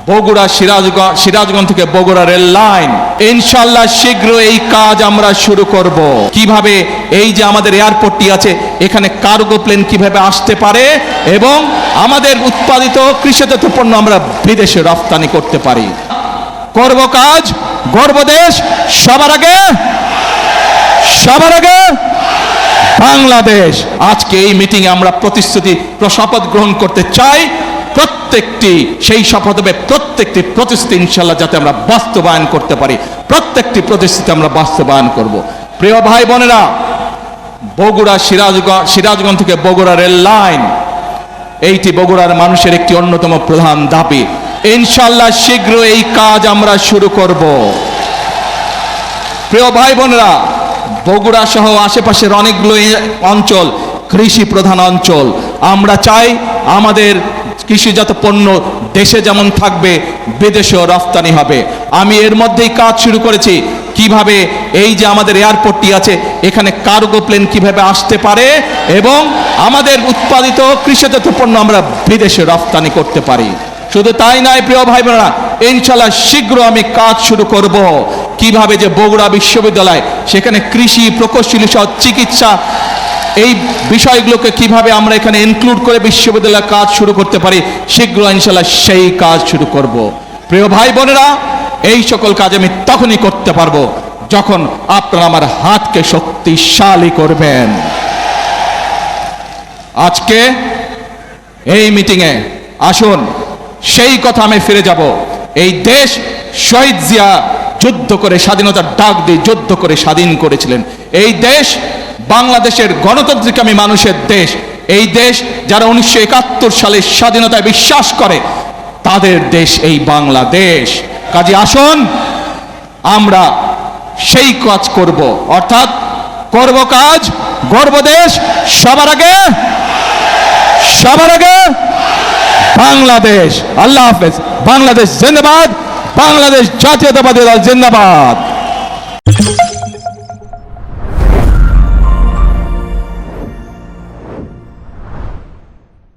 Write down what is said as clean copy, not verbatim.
বগুড়া সিরাজগঞ্জ থেকে Bogura rail line ইনশাআল্লাহ শীঘ্র এই কাজ আমরা শুরু করব। কিভাবে এই যে আমাদের এয়ারপোর্টটি আছে এখানে কার্গো প্লেন কিভাবে আসতে পারে এবং আমাদের উৎপাদিত কৃষিজাত পণ্য আমরা বিদেশে রপ্তানি করতে পারি। করব কাজ, গর্ব দেশ, সবার আগে বাংলাদেশ। আজকে এই মিটিংয়ে আমরা শপথ গ্রহণ করতে চাই। প্রত্যেকটি সেই শপথ হবে প্রত্যেকটি প্রতিশ্রুতি ইনশাআল্লাহ যাতে আমরা বাস্তবায়ন করতে পারি। প্রত্যেকটি প্রতিশ্রুতি আমরা বাস্তবায়ন করব। প্রিয় ভাই বোনেরা, বগুড়া সিরাজগঞ্জ থেকে বগুড়া রেল লাইন এইটি বগুড়ার মানুষের একটি অন্যতম প্রধান দাবি। ইনশাআল্লাহ শীঘ্র এই কাজ আমরা শুরু করব। প্রিয় ভাই বোনেরা, বগুড়া সহ আশেপাশের অনেকগুলো অঞ্চল কৃষি প্রধান অঞ্চল। আমরা চাই আমাদের কৃষিজাত পণ্য দেশে যেমন থাকবে বিদেশেও রপ্তানি হবে। আমি এর মধ্যেই কাজ শুরু করেছি কিভাবে এই যে আমাদের এয়ারপোর্টটি আছে এখানে কার্গো প্লেন কিভাবে আসতে পারে এবং আমাদের উৎপাদিত কৃষিজাত পণ্য আমরা বিদেশে রপ্তানি করতে পারি। শুধু তাই নয় প্রিয় ভাই বোনেরা, ইনশাআল্লাহ শীঘ্র আমি কাজ শুরু করব কিভাবে যে বগুড়া বিশ্ববিদ্যালয় সেখানে কৃষি প্রকৌশলী সহ চিকিৎসা এই বিষয়গুলোকে কিভাবে আমরা এখানে ইনক্লুড করে বিশ্ববিদ্যালয়ের কাজ শুরু করতে পারি। শীঘ্র ইনশাআল্লাহ সেই কাজ শুরু করব। প্রিয় ভাই বোনেরা, এই সকল কাজ আমি তখনই করতে পারবো যখন আপনারা আমার হাতকে শক্তিশালী করবেন। আজকে এই মিটিংয়ে আসুন সেই কথা আমি ফিরে যাব। এই দেশ শহীদ জিয়া যুদ্ধ করে স্বাধীনতার ডাক দিয়ে যুদ্ধ করে স্বাধীন করেছিলেন। এই দেশ বাংলাদেশের গণতান্ত্রিকামী মানুষের দেশ। এই দেশ যারা 1971 সালের স্বাধীনতায় বিশ্বাস করে তাদের দেশ এই বাংলাদেশ। কাজে আসুন আমরা সেই কাজ করব, অর্থাৎ করব কাজ, গর্ব দেশ, সবার আগে বাংলাদেশ। আল্লাহ হাফেজ। বাংলাদেশ জিন্দাবাদ। বাংলাদেশ জাতীয়তাবাদী দল জিন্দাবাদ।